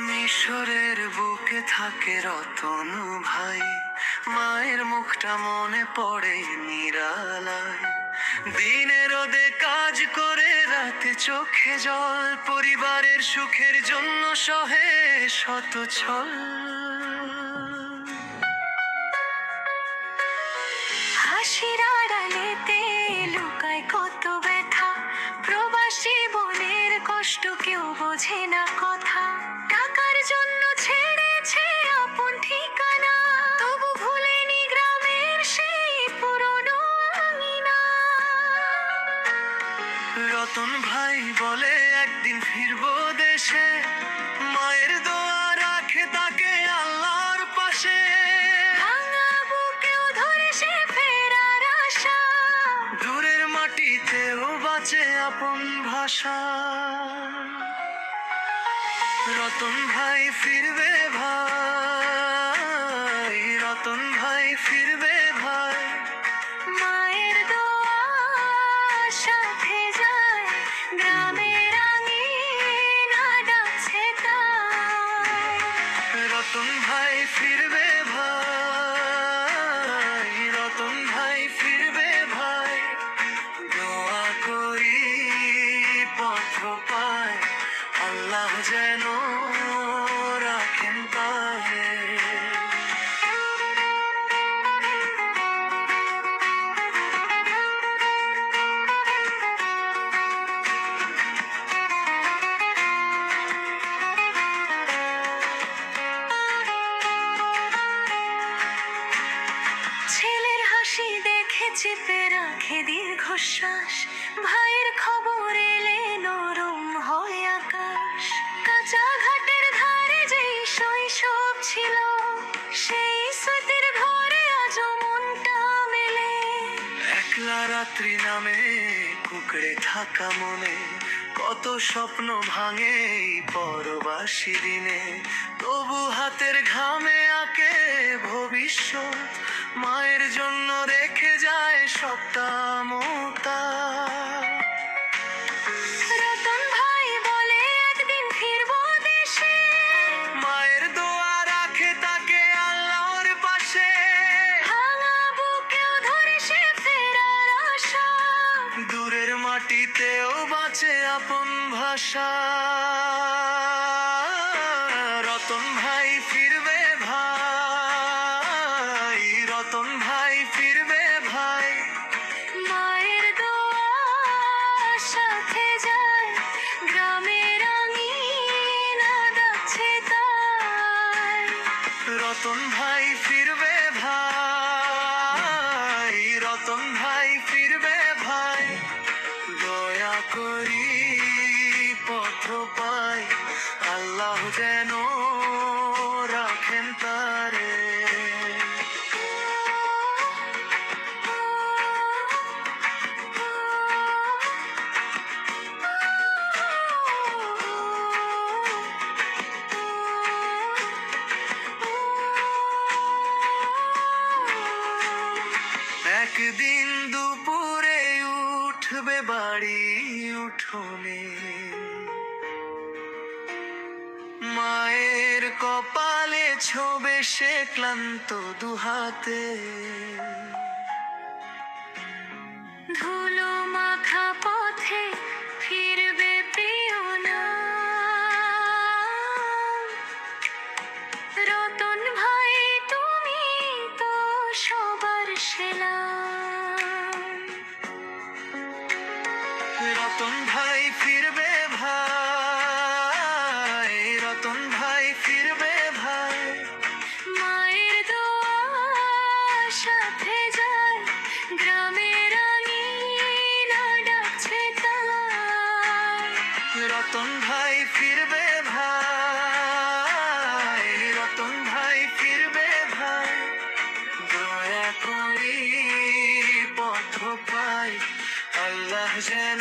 মিশরের বুকে থাকে রতন ভাই, মায়ের মুখটা মনে পড়ে নিরালায়। দিনে রোদে কাজ করে রাতে চোখে জল, পরিবারের সুখের জন্য সহে শত ছল। হাসির আড়ালেতে লুকায় কত ব্যথা, প্রবাসী বোনের কষ্ট কেউ বোঝে না কথা। টাকার জন্য ছেড়েছে আপন ঠিকানা, তবু ভুলেনি গ্রামের সেই পুরনো আঙিনা। রতন ভাই বলে একদিন ফিরবো দেশে, মায়ের দোয়া রাখে তাকে আল্লাহর পাশে। ভাঙা বুকেও ধরে সে ফেরার আশা, দূরের মাটিতেও বাঁচে আপন ভাষা। রতন ভাই ফিরবে ভাই, রতন ভাই ফিরবে ভাই। মায়ের দোয়া সাথে যায়, গ্রামের আঙিনা ডাকছে তাই। রতন ভাই ফিরবে ভাই, রতন ভাই ফিরবে ভাই। দোয়া করি পথ পায়, আল্লাহ যেন রাখেন পায়ে। ছেলের হাসি দেখে চেপে রাখে দীর্ঘশ্বাস, ভাইয়ের খবর এলে নরম হয় আকাশ। কাঁচা ঘাটের ধারে যেই শৈশব ছিল, সেই স্মৃতির ঘরে আজও মনটা মেলে। একলা রাত্রি নামে কুকড়ে থাকা মনে, কত স্বপ্ন ভাঙে এই পরবাসী দিনে। তবু হাতের ঘামে আঁকে ভবিষ্যৎ, মায়ের জন্য রেখে যায় সবটা মমতা। রতন ভাই বলে একদিন ফিরবো দেশে, মায়ের দোয়া রাখে তাকে আল্লাহর পাশে। ভাঙা বুকেও ধরে সে ফেরার আশা, দূরের মাটিতেও বাঁচে আপন ভাষা। রতন ভাই ফিরবে ভাই, রতন ভাই ফিরবে ভাই। মায়ের দোয়া সাথে যায়, গ্রামের আঙিনা ডাকছে তাই। রতন ভাই ফিরবে ভাই, রতন ভাই ফিরবে ভাই। দয়া করি পথ পাই, আল্লাহ যেন রাখেন তারে। একদিন দুপুরে উঠবে বাড়ি উঠোনে, মায়ের কপালে ছোবে সে ক্লান্ত দুহাতে। ধুলো মাখা পথে ফিরবে প্রিয় নাম। রতন ভাই তুমি তো সবার সেলাম। রতন ভাই ফিরবে ভাই, রতন ভাই ফিরবে ভাই। মায়ের দোয়া সাথে যায়, গ্রামের আঙিনা ডাকছে তাই। রতন ভাই ফিরবে ভাই, রতন ভাই ফিরবে ভাই। দয়া করি পথ পাই, আল্লাহ যেন